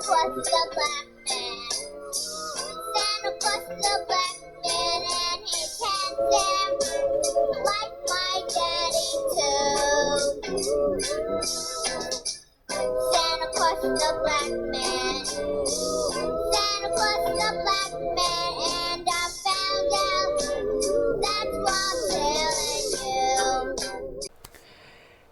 Claus the black man. Santa Claus the black man and his handsome like my daddy too. Santa Claus the black man. Santa Claus the black man, and I found out. That's why I'm telling you.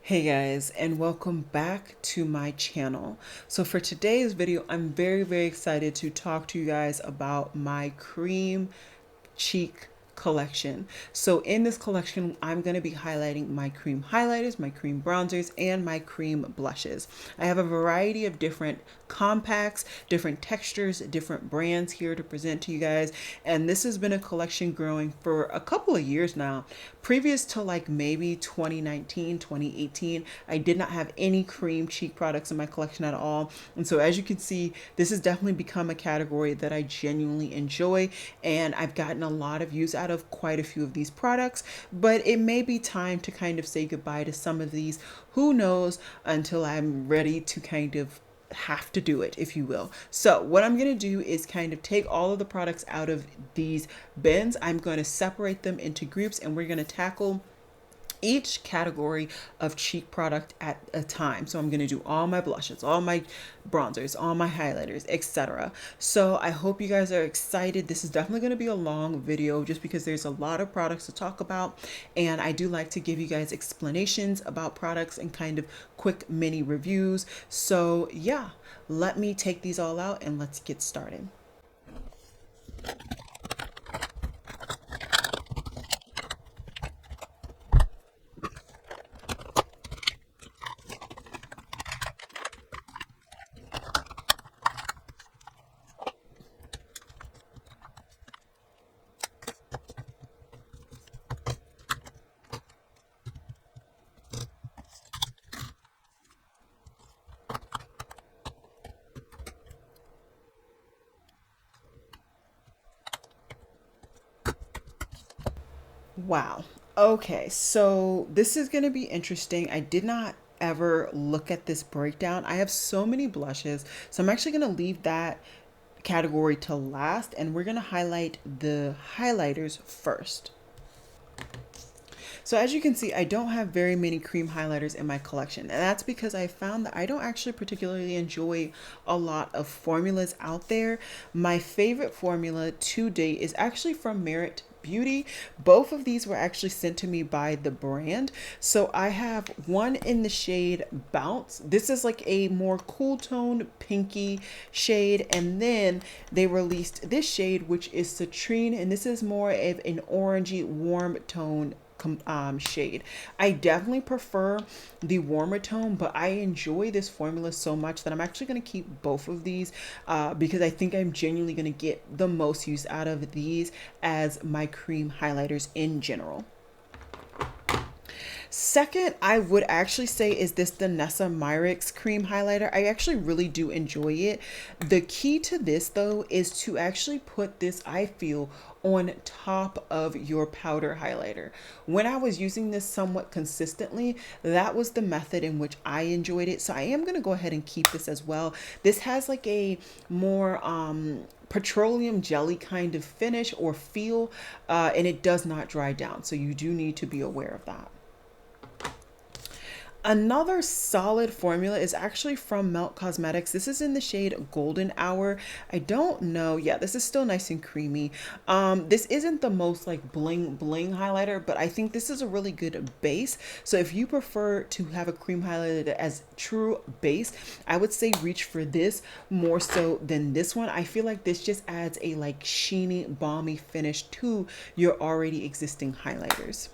Hey guys, and welcome back to my channel. So for today's video, I'm very excited to talk to you guys about my cream cheek collection. So in this collection, I'm going to be highlighting my cream highlighters, my cream bronzers, and my cream blushes. I have a variety of different compacts, different textures, different brands here to present to you guys. And this has been a collection growing for a couple of years now. Previous to like maybe 2019, 2018, I did not have any cream cheek products in my collection at all. And so as you can see, this has definitely become a category that I genuinely enjoy. And I've gotten a lot of use out of quite a few of these products, but it may be time to kind of say goodbye to some of these. Who knows, until I'm ready to kind of have to do it, if you will. So what I'm going to do is kind of take all of the products out of these bins. I'm going to separate them into groups, and we're going to tackle each category of cheek product at a time. So I'm going to do all my blushes, all my bronzers, all my highlighters, etc. So I hope you guys are excited. This is definitely going to be a long video just because there's a lot of products to talk about, and I do like to give you guys explanations about products and kind of quick mini reviews. So yeah, let me take these all out and let's get started. Wow. Okay, so this is going to be interesting. I did not ever look at this breakdown. I have so many blushes, so I'm actually going to leave that category to last, and we're going to highlight the highlighters first. So as you can see, I don't have very many cream highlighters in my collection, and that's because I found that I don't actually particularly enjoy a lot of formulas out there. My favorite formula to date is actually from Merit Beauty. Both of these were actually sent to me by the brand. So I have one in the shade Bounce. This is like a more cool toned pinky shade, and then they released this shade, which is Citrine, and this is more of an orangey warm tone shade. I definitely prefer the warmer tone, but I enjoy this formula so much that I'm actually going to keep both of these because I think I'm genuinely going to get the most use out of these as my cream highlighters in general. Second, I would actually say is this Danessa Myricks cream highlighter. I actually really do enjoy it. The key to this though is to actually put this, I feel, on top of your powder highlighter. When I was using this somewhat consistently, that was the method in which I enjoyed it. So I am going to go ahead and keep this as well. This has like a more petroleum jelly kind of finish or feel, and it does not dry down. So you do need to be aware of that. Another solid formula is actually from Melt Cosmetics. This is in the shade Golden Hour. I don't know. Yeah, this is still nice and creamy. This isn't the most like bling highlighter, but I think this is a really good base. So if you prefer to have a cream highlighter as true base, I would say reach for this more so than this one. I feel like this just adds a like sheeny, balmy finish to your already existing highlighters.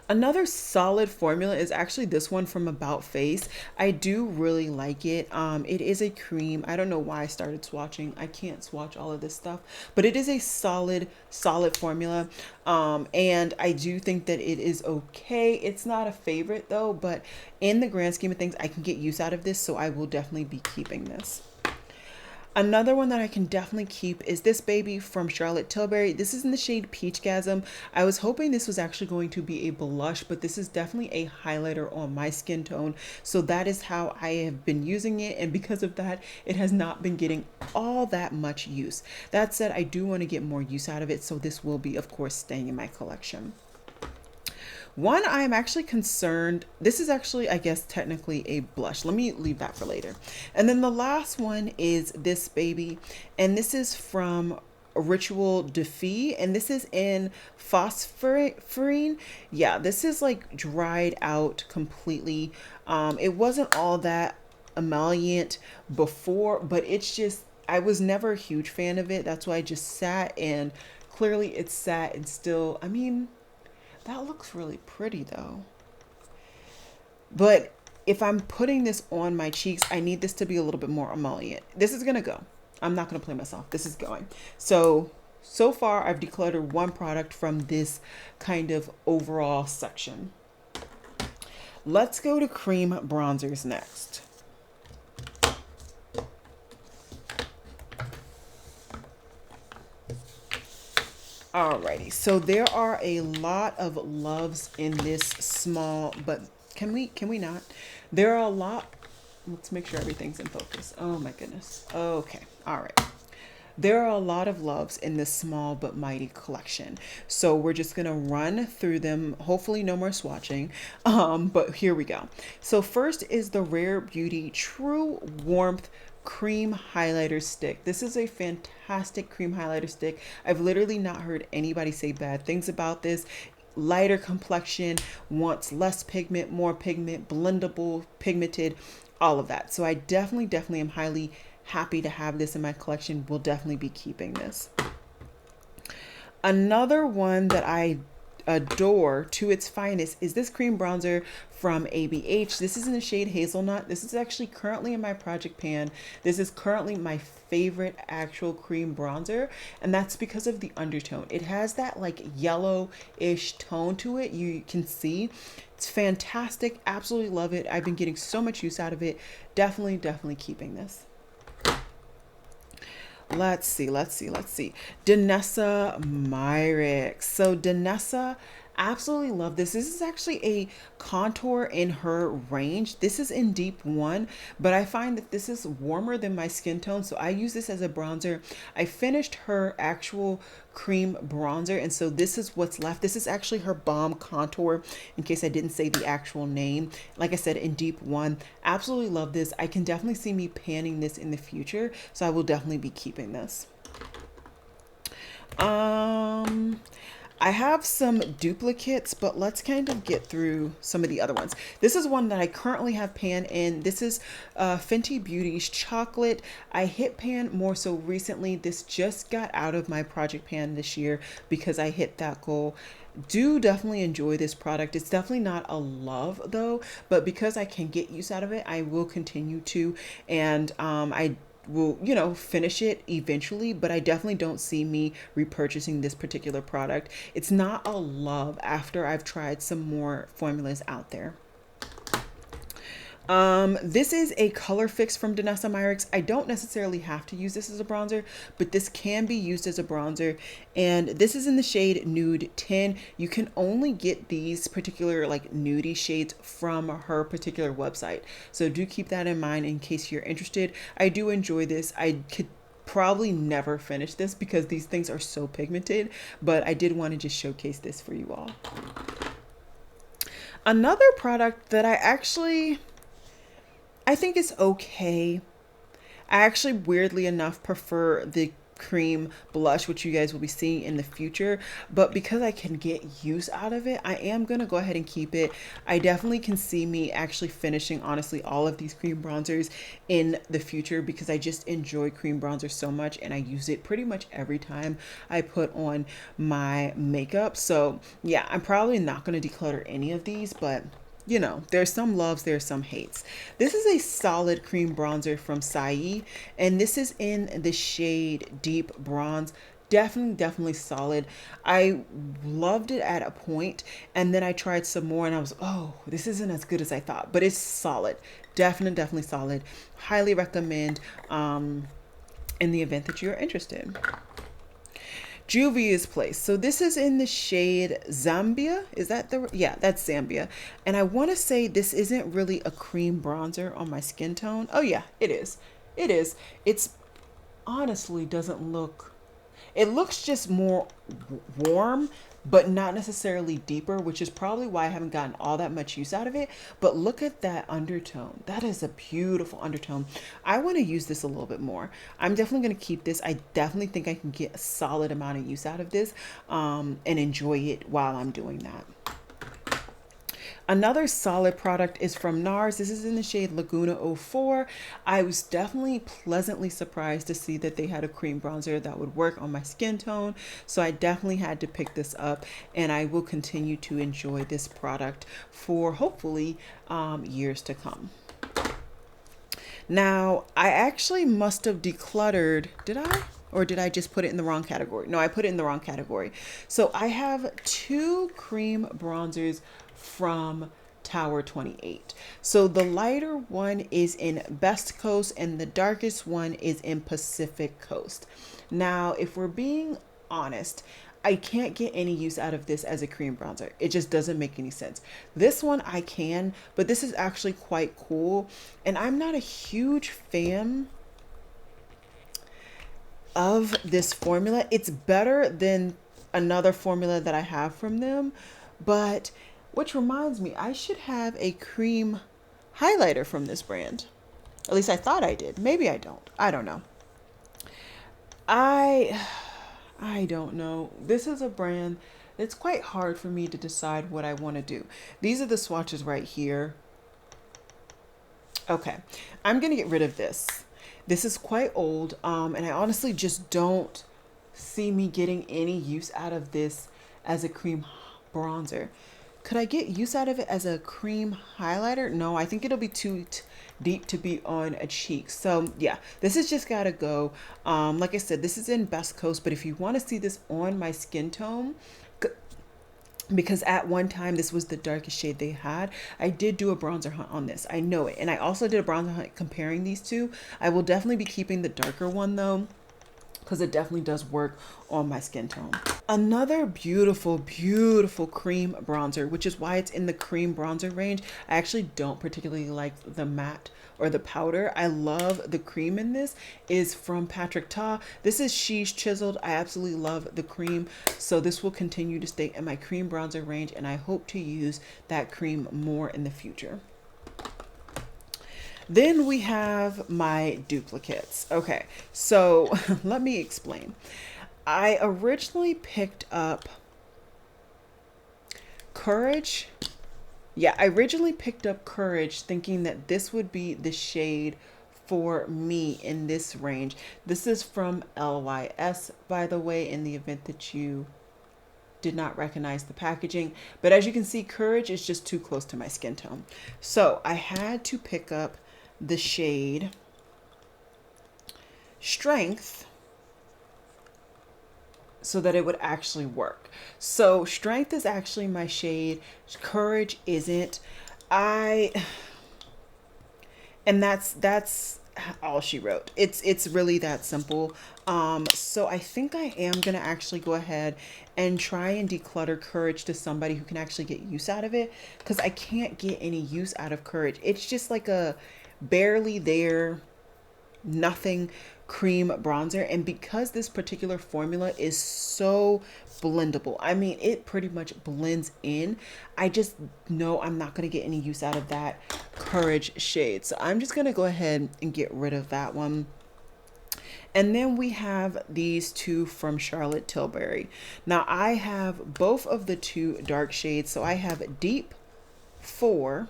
Another solid formula is actually this one from About Face. I do really like it. It is a cream. I don't know why I started swatching. I can't swatch all of this stuff, but it is a solid formula. And I do think that it is okay. It's not a favorite though, but in the grand scheme of things, I can get use out of this. So I will definitely be keeping this. Another one that I can definitely keep is this baby from Charlotte Tilbury. This is in the shade Peachgasm. I was hoping this was actually going to be a blush, but this is definitely a highlighter on my skin tone. So that is how I have been using it. And because of that, it has not been getting all that much use. That said, I do want to get more use out of it. So this will be, of course, staying in my collection. One I am actually concerned, this is actually, I guess, technically a blush. Let me leave that for later. And then the last one is this baby, and this is from Ritual Defy, and this is in Phosphorine. Yeah, this is like dried out completely. It wasn't all that emollient before, but it's just, I was never a huge fan of it. That's why I just sat, and clearly it's sat and still, I mean, that looks really pretty though. But if I'm putting this on my cheeks, I need this to be a little bit more emollient. This is gonna go. I'm not gonna play myself. This is going. So far I've decluttered one product from this kind of overall section. Let's go to cream bronzers next. Alrighty, so there are a lot of loves in this small, but can we not? There are a lot. Let's make sure everything's in focus. Oh my goodness. Okay, all right. There are a lot of loves in this small but mighty collection. So we're just gonna run through them. Hopefully no more swatching, but here we go. So first is the Rare Beauty True Warmth cream highlighter stick. This is a fantastic cream highlighter stick. I've literally not heard anybody say bad things about this. Lighter complexion, wants less pigment, more pigment, blendable, pigmented, all of that. So I definitely am highly happy to have this in my collection. Will definitely be keeping this. Another one that I adore to its finest is this cream bronzer from ABH. This is in the shade Hazelnut. This is actually currently in my project pan. This is currently my favorite actual cream bronzer, and that's because of the undertone. It has that like yellow-ish tone to it. You can see it's fantastic. Absolutely love it. I've been getting so much use out of it. Definitely keeping this. Let's see. Danessa Myricks. So Danessa, absolutely love this. This is actually a contour in her range. This is in deep 1, but I find that this is warmer than my skin tone. So I use this as a bronzer. I finished her actual cream bronzer, and so this is what's left. This is actually her balm contour, in case I didn't say the actual name. Like I said, in deep 1. Absolutely love this. I can definitely see me panning this in the future, so I will definitely be keeping this. I have some duplicates, but let's kind of get through some of the other ones. This is one that I currently have pan in. This is Fenty Beauty's Chocolate. I hit pan more so recently. This just got out of my project pan this year because I hit that goal. Do definitely enjoy this product. It's definitely not a love though, but because I can get use out of it, I will continue to. And I will, you know, finish it eventually, but I definitely don't see me repurchasing this particular product. It's not a love after I've tried some more formulas out there. This is a color fix from Danessa Myricks. I don't necessarily have to use this as a bronzer, but this can be used as a bronzer. And this is in the shade Nude 10. You can only get these particular like nudie shades from her particular website. So do keep that in mind in case you're interested. I do enjoy this. I could probably never finish this because these things are so pigmented, but I did want to just showcase this for you all. Another product that I think it's okay. I actually, weirdly enough, prefer the cream blush, which you guys will be seeing in the future, but because I can get use out of it, I am gonna go ahead and keep it. I definitely can see me actually finishing, honestly, all of these cream bronzers in the future because I just enjoy cream bronzer so much and I use it pretty much every time I put on my makeup. So yeah, I'm probably not gonna declutter any of these, but you know, there's some loves, there's some hates. This is a solid cream bronzer from Saie, and this is in the shade Deep Bronze. Definitely solid. I loved it at a point, and then I tried some more and I was, oh, this isn't as good as I thought, but it's solid. Definitely solid. Highly recommend. in the event that you're interested. Juvia's Place. So this is in the shade Zambia. Is that the, yeah, that's Zambia. And I want to say this isn't really a cream bronzer on my skin tone. Oh yeah, it is. It is. It's honestly doesn't look, it looks just more warm, but not necessarily deeper, which is probably why I haven't gotten all that much use out of it. But look at that undertone. That is a beautiful undertone. I want to use this a little bit more. I'm definitely going to keep this. I definitely think I can get a solid amount of use out of this and enjoy it while I'm doing that. Another solid product is from NARS. This is in the shade Laguna 04. I was definitely pleasantly surprised to see that they had a cream bronzer that would work on my skin tone. So I definitely had to pick this up, and I will continue to enjoy this product for hopefully years to come. Now, I actually must have decluttered, did I? Or did I just put it in the wrong category? No, I put it in the wrong category. So I have two cream bronzers from Tower 28. So the lighter one is in Best Coast and the darkest one is in Pacific Coast. Now, if we're being honest, I can't get any use out of this as a cream bronzer. It just doesn't make any sense. This one I can, but this is actually quite cool. And I'm not a huge fan of this formula. It's better than another formula that I have from them, but which reminds me, I should have a cream highlighter from this brand. At least I thought I did. Maybe I don't. I don't know. I don't know. This is a brand. It's quite hard for me to decide what I want to do. These are the swatches right here. Okay, I'm going to get rid of this. This is quite old, and I honestly just don't see me getting any use out of this as a cream bronzer. Could I get use out of it as a cream highlighter? No, I think it'll be too deep to be on a cheek. So yeah, this has just got to go. Like I said, this is in Best Coast, but if you want to see this on my skin tone, because at one time this was the darkest shade they had, I did do a bronzer hunt on this. I know it. And I also did a bronzer hunt comparing these two. I will definitely be keeping the darker one though, because it definitely does work on my skin tone. Another beautiful, beautiful cream bronzer, which is why it's in the cream bronzer range. I actually don't particularly like the matte or the powder. I love the cream in this, is from Patrick Ta. This is She's Chiseled. I absolutely love the cream. So this will continue to stay in my cream bronzer range, and I hope to use that cream more in the future. Then we have my duplicates. Okay, so let me explain. I originally picked up Courage. Yeah, I originally picked up Courage thinking that this would be the shade for me in this range. This is from LYS, by the way, in the event that you did not recognize the packaging. But as you can see, Courage is just too close to my skin tone. So I had to pick up the shade Strength so that it would actually work. So Strength is actually my shade. Courage isn't. And that's all she wrote. It's really that simple. So I think I am gonna actually go ahead and try and declutter Courage to somebody who can actually get use out of it, because I can't get any use out of Courage. It's just like a barely there, nothing cream bronzer. And because this particular formula is so blendable, I mean, it pretty much blends in, I just know I'm not going to get any use out of that Courage shade. So I'm just going to go ahead and get rid of that one. And then we have these two from Charlotte Tilbury. Now I have both of the two dark shades. So I have Deep 4,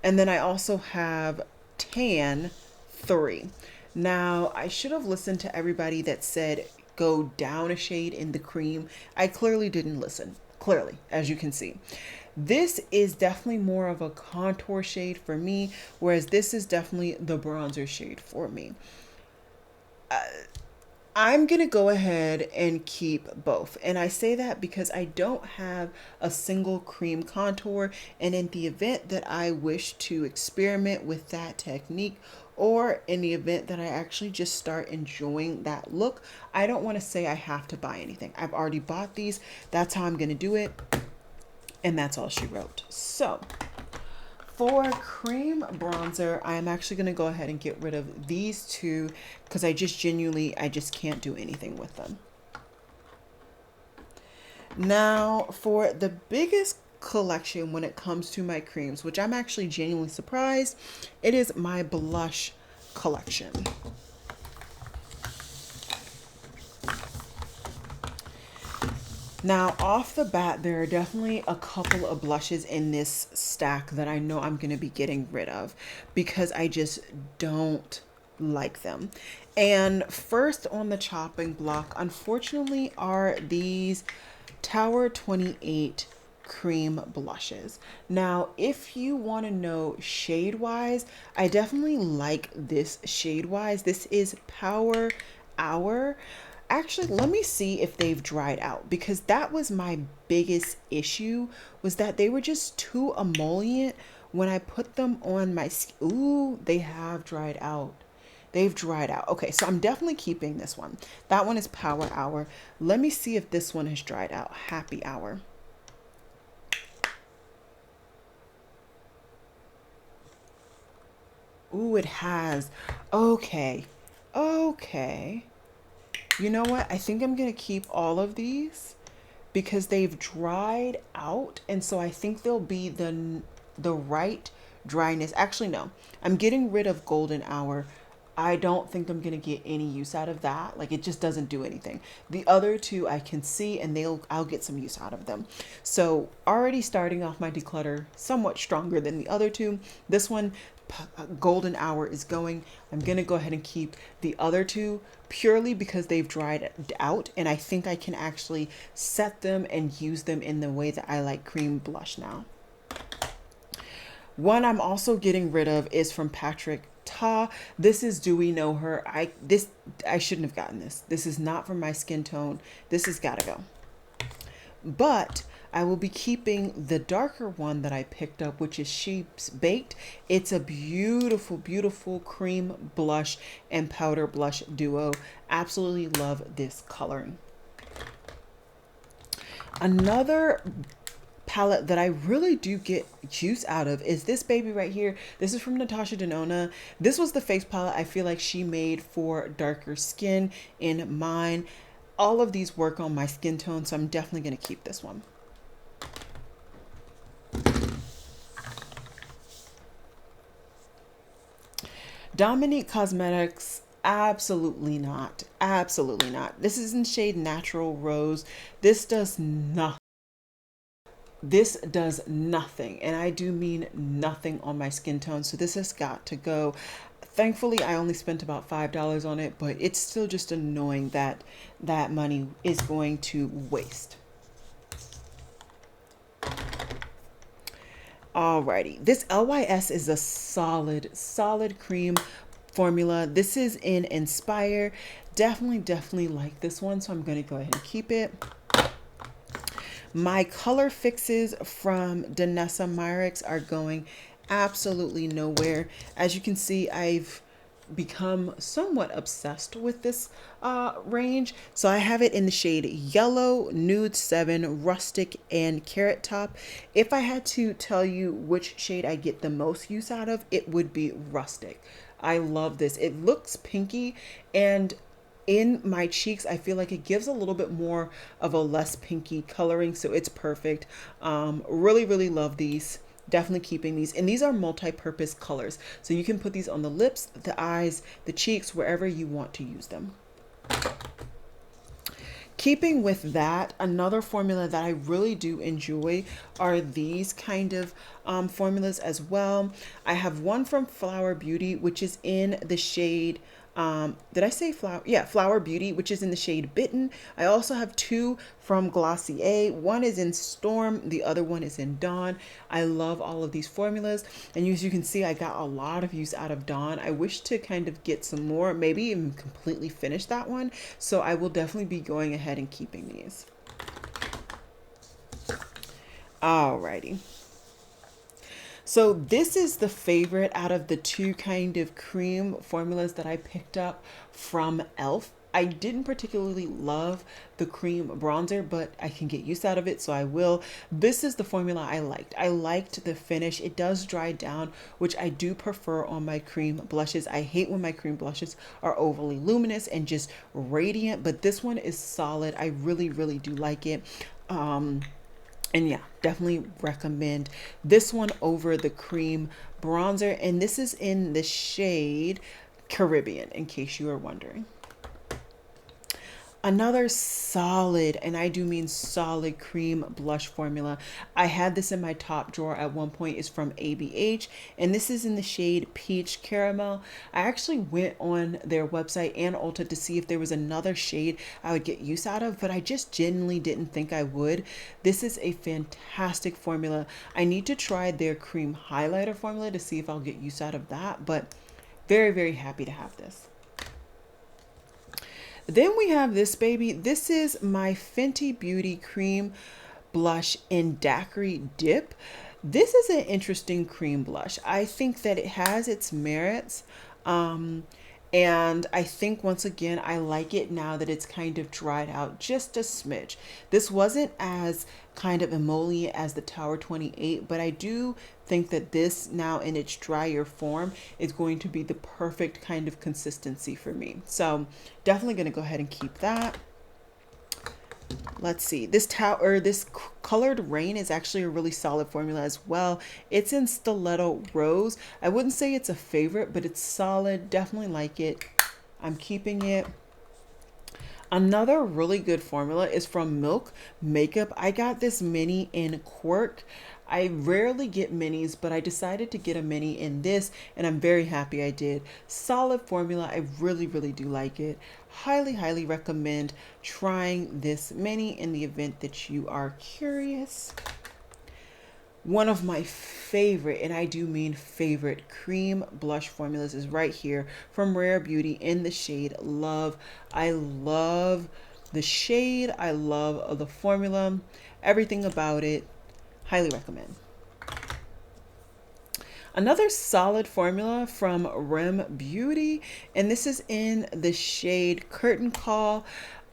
and then I also have Tan 3. Now, I should have listened to everybody that said go down a shade in the cream. I clearly didn't listen, clearly, as you can see. This is definitely more of a contour shade for me, whereas this is definitely the bronzer shade for me. I'm going to go ahead and keep both. And I say that because I don't have a single cream contour. And in the event that I wish to experiment with that technique or in the event that I actually just start enjoying that look, I don't want to say I have to buy anything. I've already bought these. That's how I'm going to do it. And that's all she wrote. So for cream bronzer, I'm actually going to go ahead and get rid of these two because I just can't do anything with them. Now for the biggest collection when it comes to my creams, which I'm actually genuinely surprised, it is my blush collection. Now, off the bat, there are definitely a couple of blushes in this stack that I know I'm going to be getting rid of because I just don't like them. And first on the chopping block, unfortunately, are these Tower 28 cream blushes. Now, if you want to know shade wise, I definitely like this shade wise. This is Power Hour. Actually, let me see if they've dried out, because that was my biggest issue, was that they were just too emollient when I put them on my skin. Ooh, they have dried out. They've dried out. Okay, so I'm definitely keeping this one. That one is Power Hour. Let me see if this one has dried out. Happy Hour. Ooh, it has. Okay. Okay. You know what? I think I'm going to keep all of these because they've dried out. And so I think they'll be the right dryness. Actually, no. I'm getting rid of Golden Hour. I don't think I'm going to get any use out of that. Like, it just doesn't do anything. The other two I can see, and I'll get some use out of them. So already starting off my declutter somewhat stronger than the other two. This one, Golden Hour, is going. I'm going to go ahead and keep the other two purely because they've dried out, and I think I can actually set them and use them in the way that I like cream blush now. One I'm also getting rid of is from Patrick Ta. This is Do We Know Her? I shouldn't have gotten this. This is not for my skin tone. This has got to go. But I will be keeping the darker one that I picked up, which is Sheep's Baked. It's a beautiful, beautiful cream blush and powder blush duo. Absolutely love this coloring. Another palette that I really do get use out of is this baby right here. This is from Natasha Denona. This was the face palette I feel like she made for darker skin in mine. All of these work on my skin tone, so I'm definitely going to keep this one. Dominique Cosmetics, absolutely not. Absolutely not. This is in shade Natural Rose. This does nothing. This does nothing, and I do mean nothing on my skin tone, so this has got to go. Thankfully, I only spent about $5 on it, but it's still just annoying that that money is going to waste. Alrighty, this LYS is a solid cream formula. This is in Inspire. Definitely like this one, so I'm going to go ahead and keep it. My color fixes from Danessa Myricks are going absolutely nowhere. As you can see, I've become somewhat obsessed with this range. So I have it in the shade Yellow, Nude 7, Rustic, and Carrot Top. If I had to tell you which shade I get the most use out of, it would be Rustic. I love this. It looks pinky, and in my cheeks, I feel like it gives a little bit more of a less pinky coloring, so it's perfect. Really love these. Definitely keeping these. And these are multi-purpose colors, so you can put these on the lips, the eyes, the cheeks, wherever you want to use them. Keeping with that, another formula that I really do enjoy are these kind of formulas as well. I have one from Flower Beauty, which is in the shade did I say Flower? Yeah, Flower Beauty, which is in the shade Bitten. I also have two from Glossier. One is in Storm, the other one is in Dawn. I love all of these formulas, and as you can see, I got a lot of use out of Dawn. I wish to kind of get some more, maybe even completely finish that one, so I will definitely be going ahead and keeping these. Alrighty. So this is the favorite out of the two kind of cream formulas that I picked up from e.l.f. I didn't particularly love the cream bronzer, but I can get use out of it, so I will. This is the formula I liked. I liked the finish. It does dry down, which I do prefer on my cream blushes. I hate when my cream blushes are overly luminous and just radiant, but this one is solid. I really, really do like it. And yeah, definitely recommend this one over the cream bronzer. And this is in the shade Caribbean, in case you are wondering. Another solid, and I do mean solid, cream blush formula. I had this in my top drawer at one point, is from ABH, and this is in the shade Peach Caramel. I actually went on their website and Ulta to see if there was another shade I would get use out of, but I just genuinely didn't think I would. This is a fantastic formula. I need to try their cream highlighter formula to see if I'll get use out of that, but very, very happy to have this. Then we have this baby. This is my Fenty Beauty Cream Blush in Daiquiri Dip. This is an interesting cream blush. I think that it has its merits. And I think once again, I like it now that it's kind of dried out just a smidge. This wasn't as kind of emollient as the Tower 28, but I do think that this now in its drier form is going to be the perfect kind of consistency for me. So definitely going to go ahead and keep that. Let's see, this Colored Rain is actually a really solid formula as well. It's in Stiletto Rose. I wouldn't say it's a favorite, but it's solid. Definitely like it. I'm keeping it. Another really good formula is from Milk Makeup. I got this mini in Quirk. I rarely get minis, but I decided to get a mini in this, and I'm very happy I did. Solid formula. I really, really do like it. Highly, highly recommend trying this mini in the event that you are curious. One of my favorite, and I do mean favorite, cream blush formulas is right here from Rare Beauty in the shade Love. I love the shade. I love the formula. Everything about it. Highly recommend. Another solid formula from Rem Beauty, and this is in the shade Curtain Call.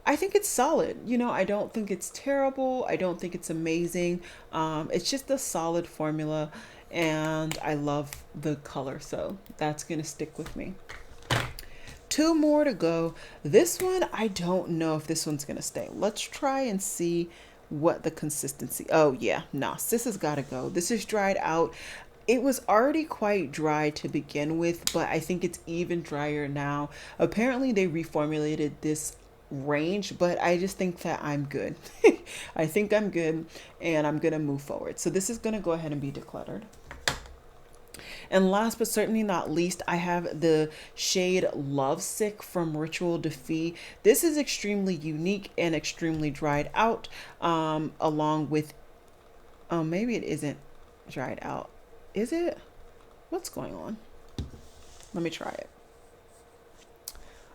I think it's solid. You know, I don't think it's terrible. I don't think it's amazing. It's just a solid formula, and I love the color, so that's gonna stick with me. Two more to go. This one, I don't know if this one's gonna stay. Let's try and see what the consistency. Oh yeah, no, this has got to go. This is dried out. It was already quite dry to begin with, but I think it's even drier now. Apparently they reformulated this range, but I just think that I'm good. I think I'm good, and I'm gonna move forward. So this is gonna go ahead and be decluttered. And last but certainly not least, I have the shade Lovesick from Ritual Defy. This is extremely unique and extremely dried out, along with, oh, maybe it isn't dried out. Is it? What's going on? Let me try it.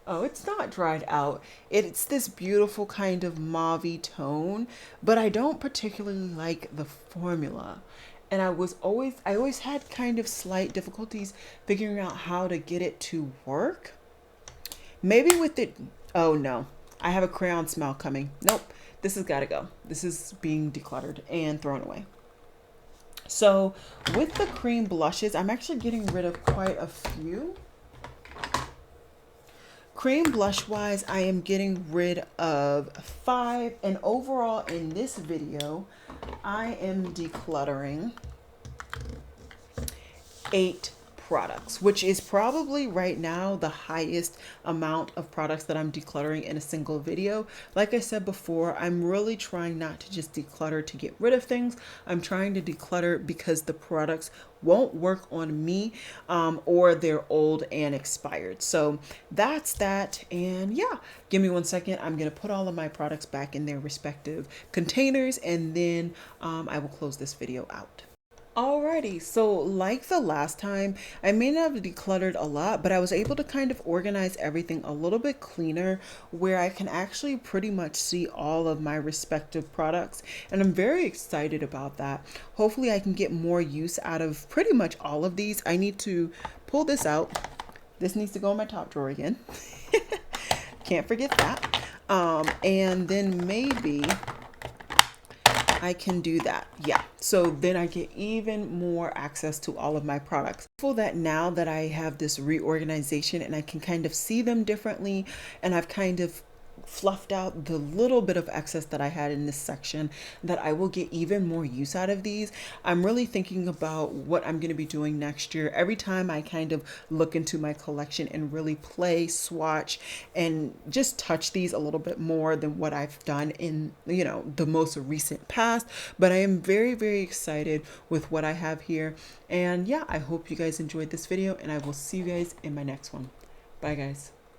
Oh, it's not dried out. It's this beautiful kind of mauve tone, but I don't particularly like the formula. And I always had kind of slight difficulties figuring out how to get it to work. Maybe with it, oh no, I have a crayon smell coming. Nope, this has got to go. This is being decluttered and thrown away. So with the cream blushes, I'm actually getting rid of quite a few. Cream blush wise, I am getting rid of 5, and overall in this video, I am decluttering 8 products, which is probably right now the highest amount of products that I'm decluttering in a single video. Like I said before, I'm really trying not to just declutter to get rid of things. I'm trying to declutter because the products won't work on me, or they're old and expired. So that's that. And yeah, give me 1 second. I'm going to put all of my products back in their respective containers, and then I will close this video out. Alrighty, so like the last time, I may not have decluttered a lot, but I was able to kind of organize everything a little bit cleaner where I can actually pretty much see all of my respective products. And I'm very excited about that. Hopefully I can get more use out of pretty much all of these. I need to pull this out. This needs to go in my top drawer again. Can't forget that. And then maybe I can do that. Yeah. So then I get even more access to all of my products. For that, now that I have this reorganization and I can kind of see them differently, and I've kind of fluffed out the little bit of excess that I had in this section, that I will get even more use out of these. I'm really thinking about what I'm going to be doing next year. Every time I kind of look into my collection and really play, swatch, and just touch these a little bit more than what I've done in, the most recent past. But I am very, very excited with what I have here. And yeah, I hope you guys enjoyed this video, and I will see you guys in my next one. Bye guys.